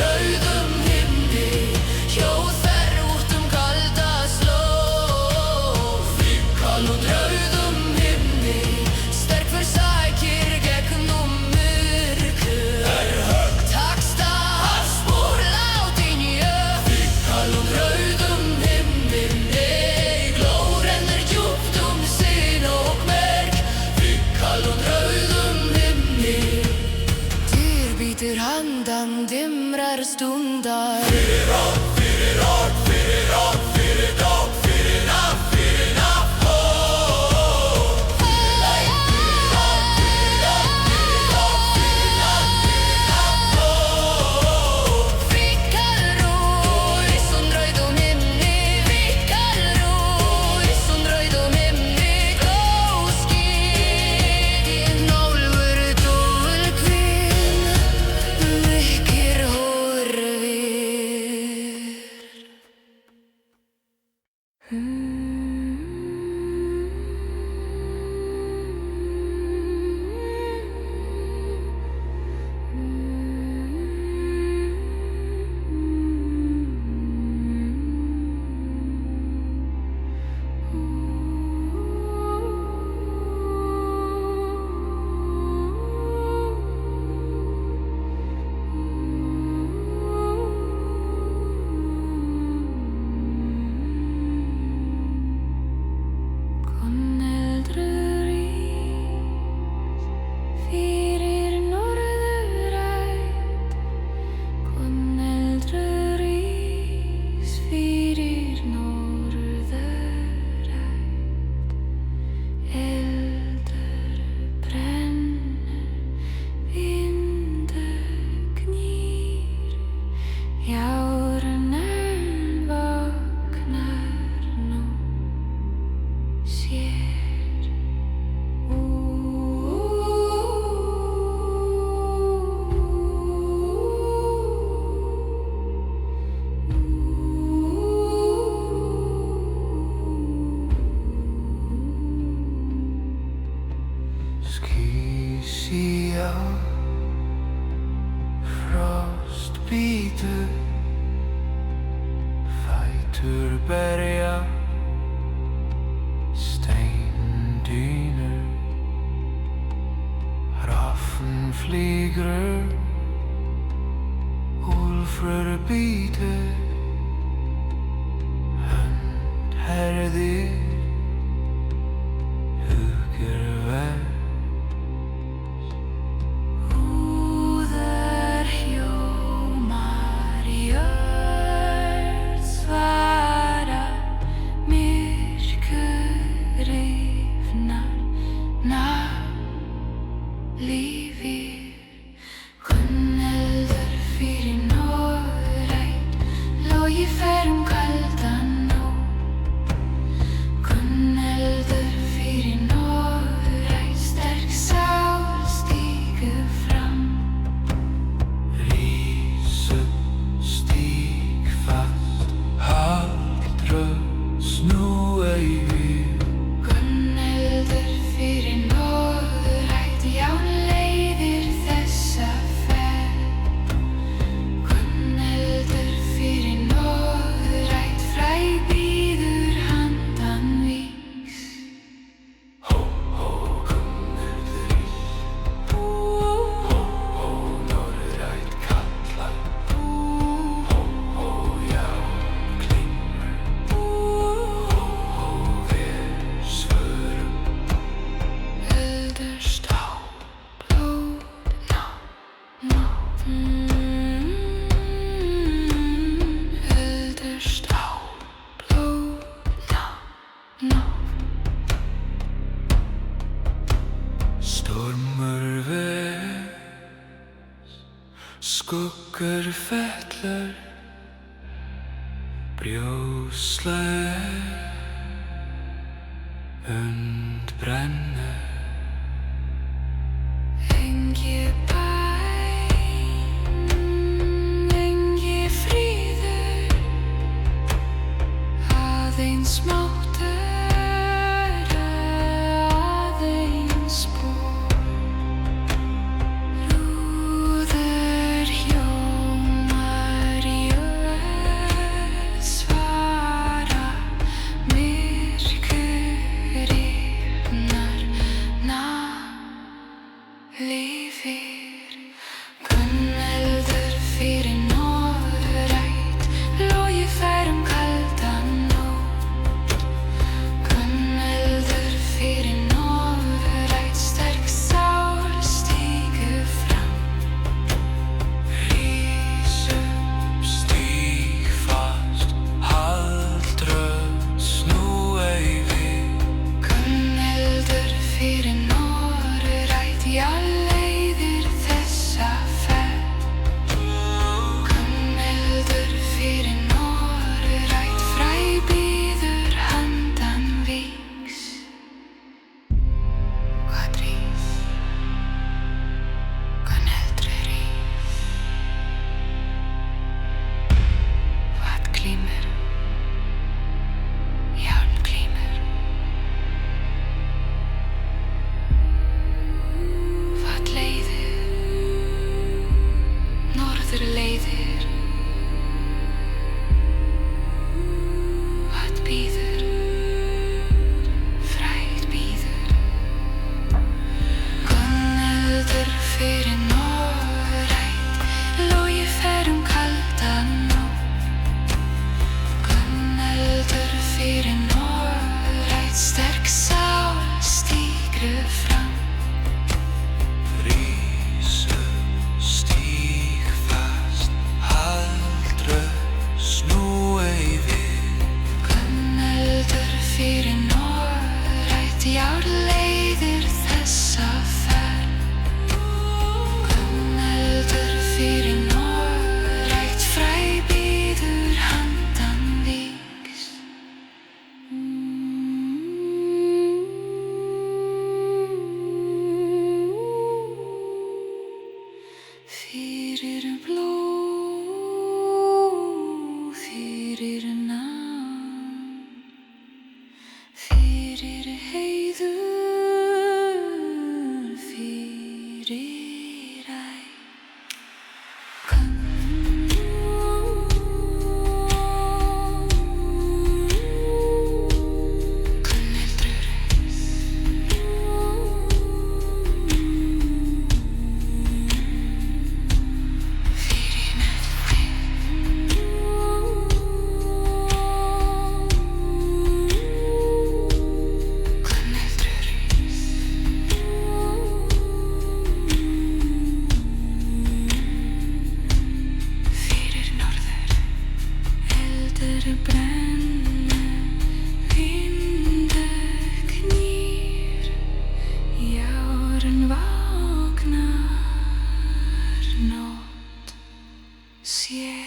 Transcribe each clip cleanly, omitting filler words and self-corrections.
rauðum himni, hjóð fer út kalda slóð. Fikal und rauðum himni, sterk sækir gegnum myrkur. Högt taksta harðspor látin jöfn. Fikal und rauðum himni, glóð rennur djúpt sinn og merg. Fikal und rauðum himni, bítur handan dimrar stundar. Fyrir orð, fyrir orð, fyrir orð, fyrir dóp, fyrir nafn, fyrir nafn, ó. Fyrir orð, fyrir orð, fyrir orð, fyrir orð, fyrir nafn, ó. Fikal rús und rauðum himni, fikal rús und rauðum himni, glóðskíð, nólfur dúlkvinn, mikir horfir. Skísía, frost bítur, fætur berja, steindynur, raffn flýgur, úlfur bítur, hönd herðir, hugger verð. Skuggur fellur, brjósleg und brennur. Engi bæn, engi fríður, aðeins máttur, aðeins spor. Rúður hljóma Fyrir bló, fyrir nám, fyrir heiður, fyrir æ. Brenna, vindur knýr, járn vagnar, nótt sér.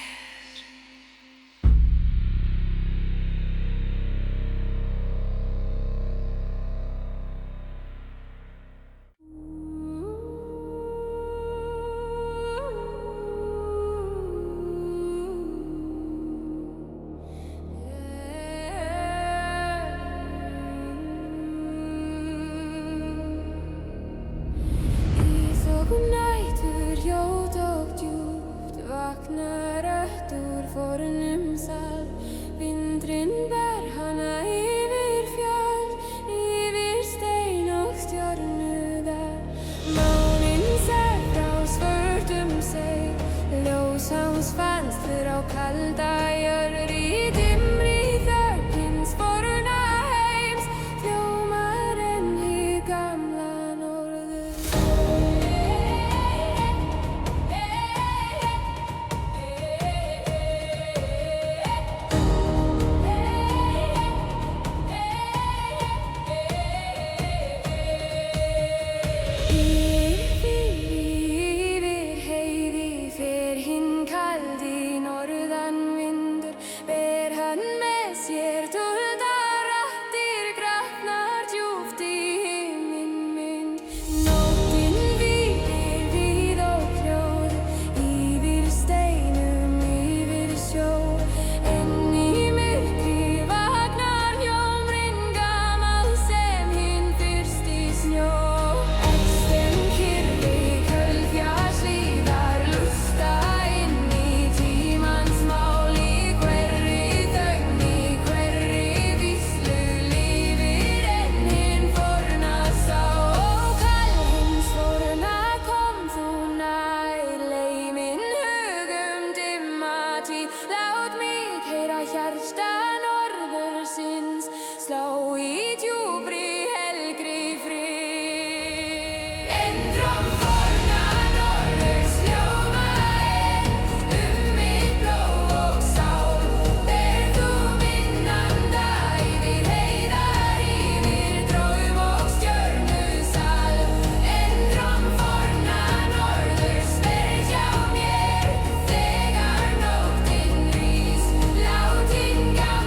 Nætur ljót og djúpt vaknar rödd úr fornum sal. Vindurinn ber hana yfir fjöll, yfir stein og stjörnudal. Máninn sér frá svörtum seig, ljós hans fannst frá kalda jörð. Í dimmri þögn hins forna heims hljómar enn hið gamla norður. Lát mig heyra hjarta norðursins slá í djúpri helgri frið. Endrum forna norðurs hljóma enn mitt blóð og sál. Ber þú minn anda yfir heiðar, yfir draum og stjörnusal. Endrum forna norðurs verð hjá mér þegar nóttin rís. Látin gamla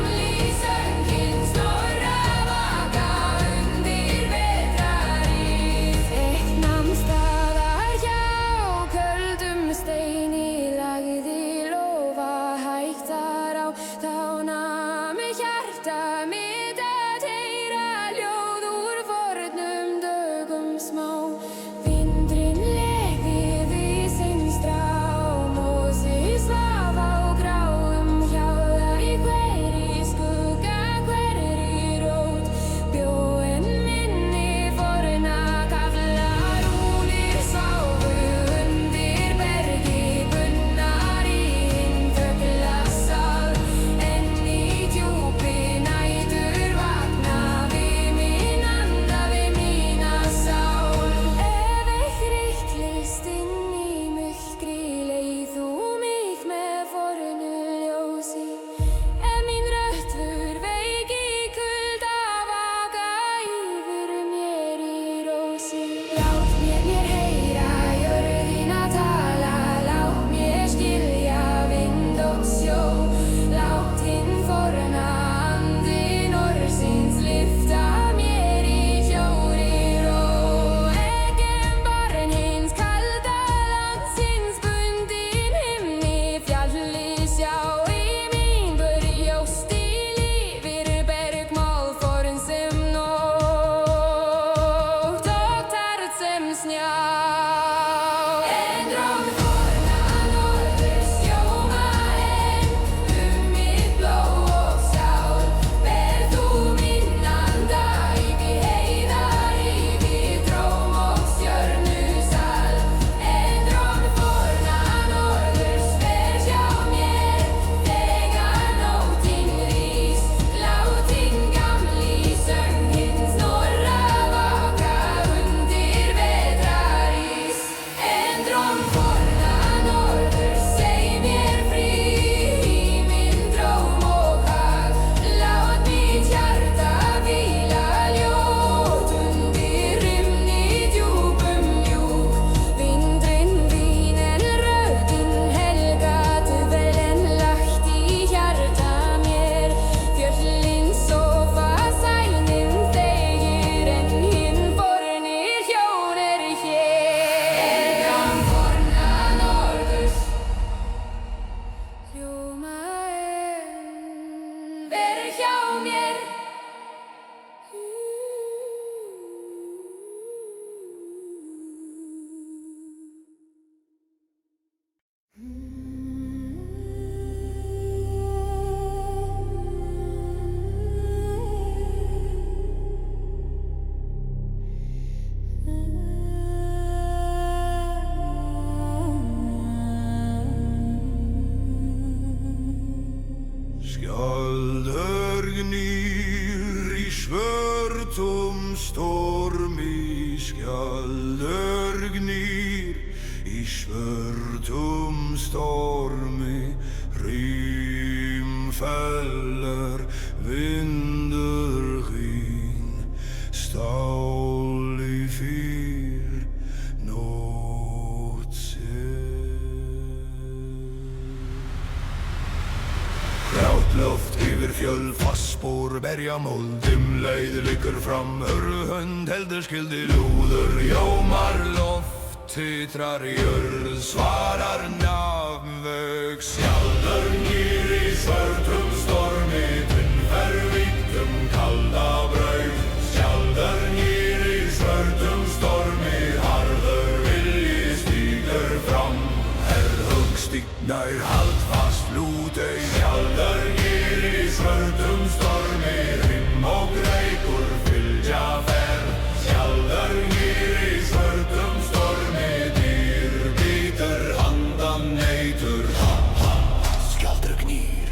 stormi, rym fäller, vindur skín, stál í fyr, nótt Grátt loft yfir fjöll, fastspor, berjamold, leið liggur fram, hönd heldur skildi lúður, jómar loft, titrar jörð, svarar nafnvög, skjaldar nýr í svörtum stormi, tunnfer vítum kalda braut, skjaldar nýr í svörtum stormi, harður vilji stígur fram, stígnær hald fast lútei, skjaldar nýr í svörtum stormi, rimm og reikur fylgja ferð, skjaldar nýr í svörtum stormi, dýr bítur handan neytur, skjaldur gnýr,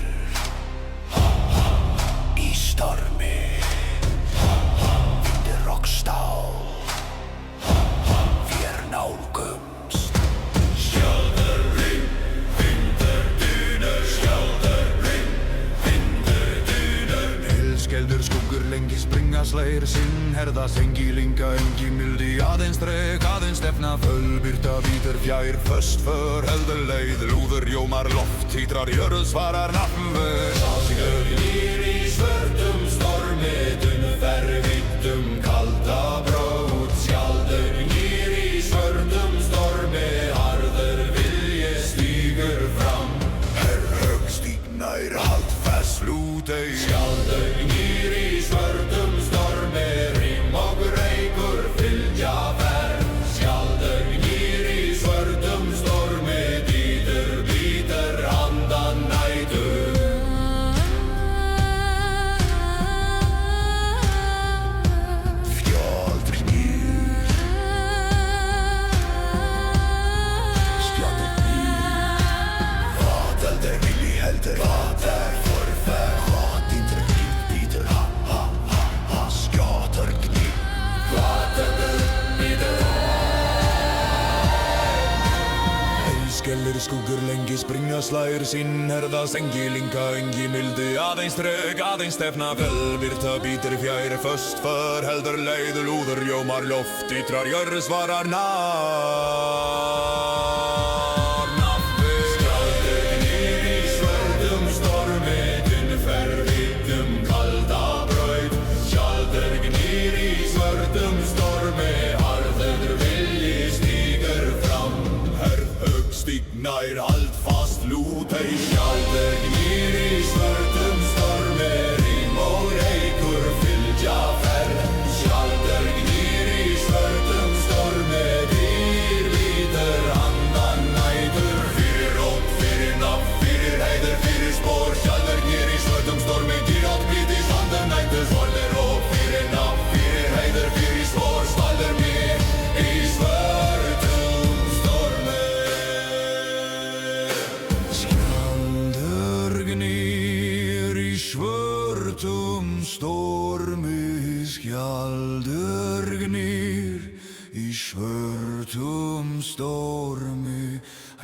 í stormi, vindur og stál, vér nálgumst, skjaldur Skeldur skuggur lengi springa slægir sinn herða sengilinga engi mildi aðeins dreg aðeins stefna fölbyrta vítur fjær föst för heldur leið lúður jómar loft títrar jörð svarar nafnveg sásingur nýr í svörtum stormi dunnfer vittum kalda brót skjaldur nýr í svörtum stormi harður vilji stígur fram herrhögg stígnær hald fast lútei skjaldur nýr í svörtum stormi rím og reikur fylgja ferð skjaldur nýr í svörtum stormi dýtur bítur handan nætur skjaldur nýr skjaldur nýr hvað heldur vilji heldur hvað forfær hvað indre bítur skjaldur gnýr hvað heldur bítur Skellir skuggur lengi springa slægir sinn herða sengilinga engi mildi aðeins dreg aðeins stefna fölbyrta bítur fjær föst för heldur leið lúður jómar loft títrar jörð svarar Stígnær hald fast lútei skjaldur gnýr í svörtum stormi rím og reikur fylgja ferð skjaldur gnýr í svörtum stormi dýr bítur handan nætur fyrir rót, fyrir nafn, fyrir heiður, fyrir spór skjaldur gnýr í svörtum stormi dýr átt bítis handan nætur svolítið rót, fyrir nafn, fyrir heiður, fyrir spór skjaldur gnýr í svörtum stormi gnýr í svörtum stormi skjaldur gnýr í svörtum stormi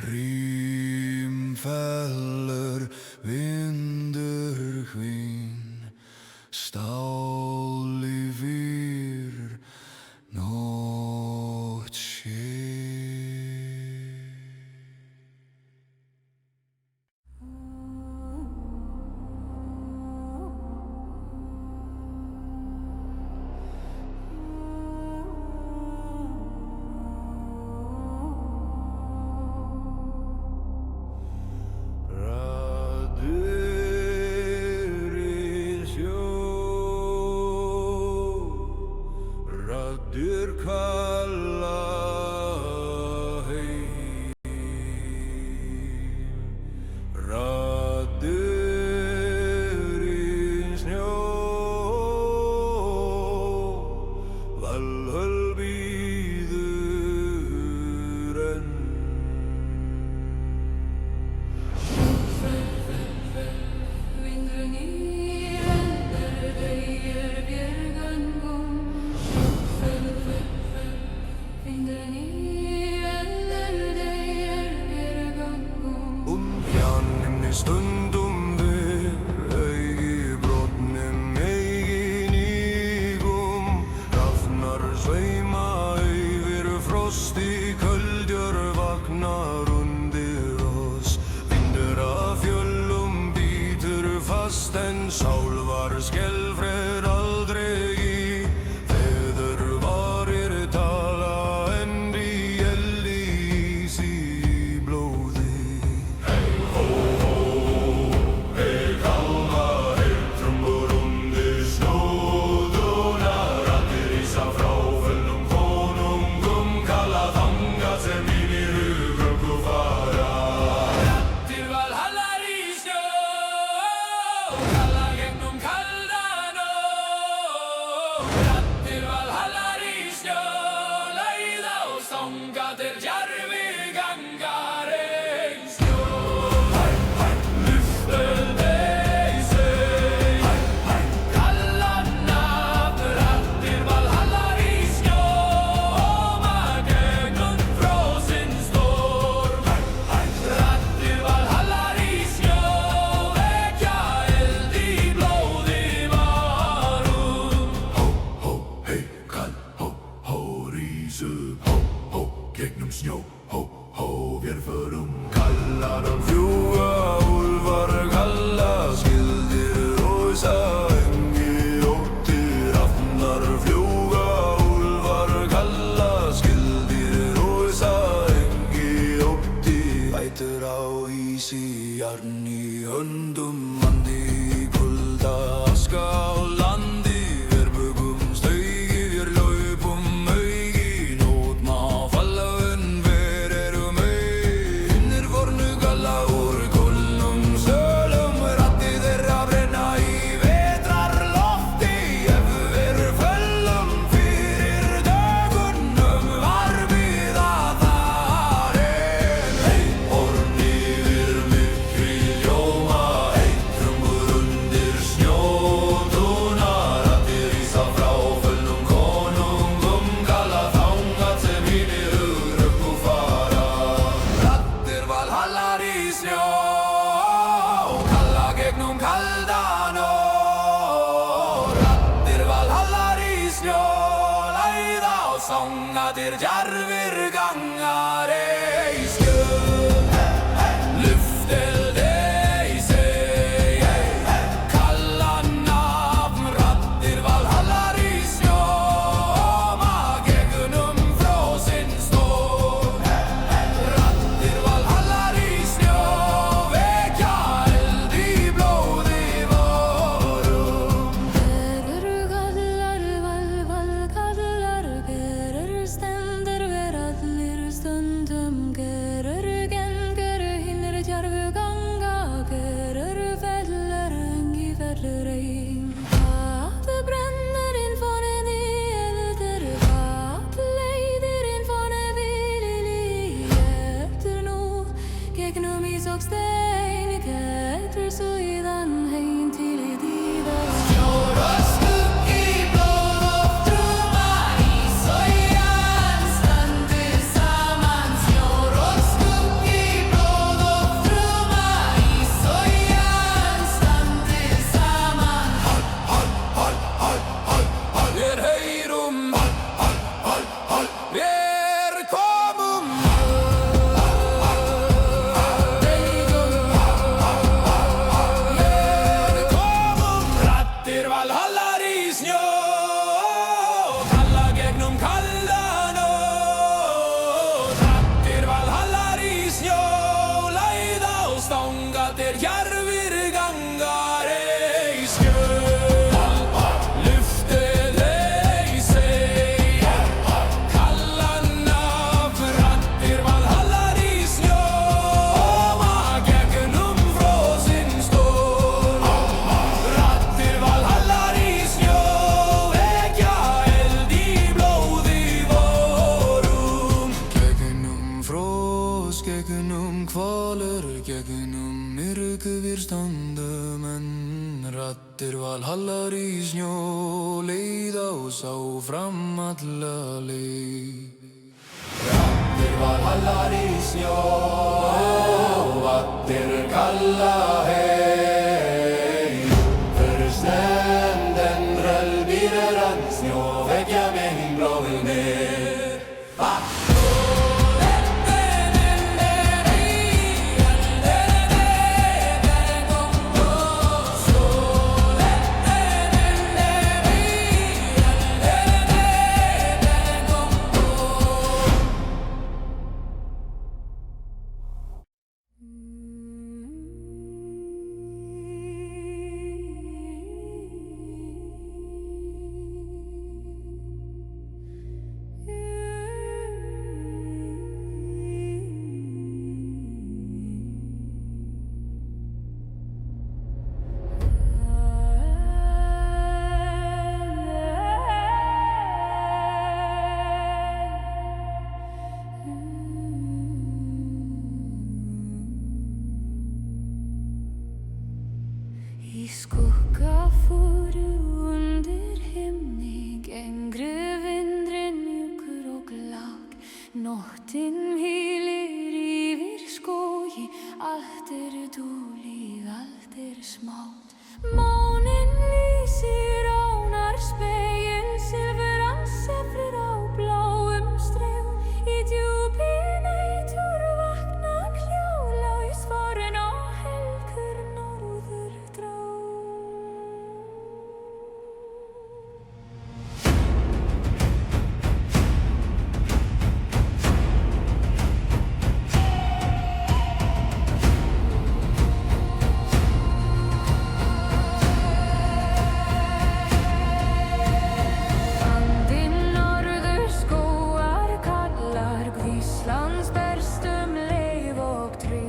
rím fellur vindur hvín stál í fyr nótt sé Raddir stundum við augi brotnum eigin ígum. Hrafnar sveima yfir frosti, köldjör vagnar undir oss. Vindur af fjöllum bítur fast en sál var skelfred aldrei í. Feður varir tala en í eldi ís í blóði. Hey ho ho, hey kalma, hey trumbur undir snjóðuna. Raddir rísa frá föllnum konungum, kalla þangað sem mínir hugrökku fara. Raddir valhallar í snjó, kalla gegnum kalda nótt. Raddir valhallar í snjó, leiða og stanga til djarfi gangar ei snjó. Lyftu þig sig, kalla nafn. Raddir valhallar í snjó, óma gegnum frosinn storm. Raddir valhallar í snjó, vekja eld í blóði varum. Hó, hó, hey, kall, hó, rís upp. Hó, gegnum snjó. Hó, vér förum. Kallar fljúga, úlfar kalla, skildir rósa, engi óttir. Hrafnar fljúga, úlfar kalla, skildir rósa, engi óttir. Bætur á ísi, jarn í höndum, andi í kulda, aska á landi. Vér bugumst augi, vér hlaupum augi, nót má falla en vér erum ei. Hinnir fornu kalla úr kulnum sölum, raddir þeirra brenna í vetrarlofti. Ef vér föllum fyrir dögunum, var við að þar en. Hey, horn yfir myrkri ljóma, hey, trumbur undir snjódúna. Raddir rísa frá föllnum konungum, kalla þangað sem hinir hugrökku fara. Raddir valhallar í snjó, kalla gegnum kalda nótt. Raddir valhallar í snjó, leiða og stanga til djarfir gangar ei snjó. Lyftu þig sig, kalla nafn. Raddir valhallar í snjó, óma gegnum frosinn storm. Raddir valhallar í snjó, vekja eld í blóði varum. Gerur kallar, kallar, gerur stendur ver allir stundum. Gerur gen, gerur hinir djarfu ganga, gerur fellur engi fellur ei. Hvað brennur inn foran í eldur, hvað leiðir inn foran vilji. Getur nú gegnum ís og stein, getur síðan heim til í dýða. Snjór og skuggi, blóð og trúma, ís og jörð stöndu saman. Snjór og skuggi, blóð og trúma, ís og jörð stöndu saman. Vér heyrum, vér komum. Vér komum. Raddir valhallar í snjó, kalla gegnum kalda nótt. Raddir valhallar í snjó, leiða og stanga til djarfir gangar ei snjó. Lyftu þig sig, kalla nafn. Raddir valhallar í snjó, óma gegnum frosinn storm. Raddir valhallar í snjó, vekja eld í blóði varum. Gegnum fros, gegnum kvalur, gegnum myrku við stöndum en. Raddir valhallar í snjó, leiða og sá fram alla leið. Raddir valhallar í snjó, raddir kalla hej. För snön röllbilar att snövägga med min blå ner. I skugga fóru undir himni, gengru vindurinn mjúkur og glák. Nóttin hvílir yfir skógi, allt dúlíð, allt smátt. Máninn lýsir ánar spegil, silfuran sefrir á bláum stregum. Í djúpi nætur vaknar hljóðlaus farin á helgur norðurdrag. Íslands berstum leif og tré.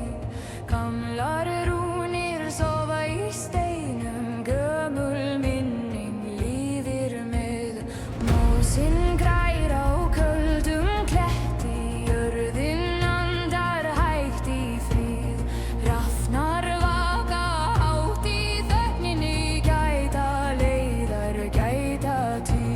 Gamlar rúnir sofa í steinum, gömul minning lifir með. Mósinn grær á köldum kletti, jörðin andar hægt í frið. Hrafnar vaka hátt í þögninni, gæta leiðar, gæta tíð.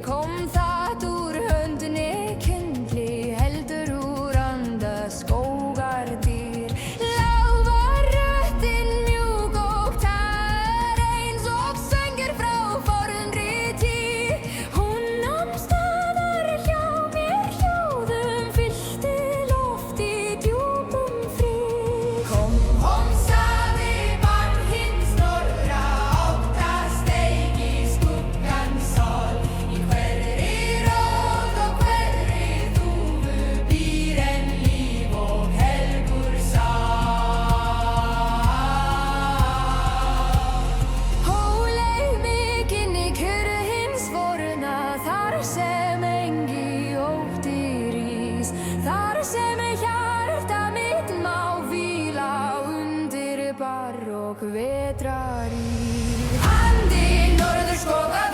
Kom það úr höndinni kyndli, heldur úr anda skógar dýr. Lág var röddin mjúk og tær, eins og söngur frá fornri tíð. Hún nam staðar hjá mér, hljóðum fyllti loft í djúpum frið. Kom, sagði barn hins norðra, óttast steig í skuggan sál. Þar sem hjarta mitt má hvíla undir barokk vetraríð. Andi norðurskóga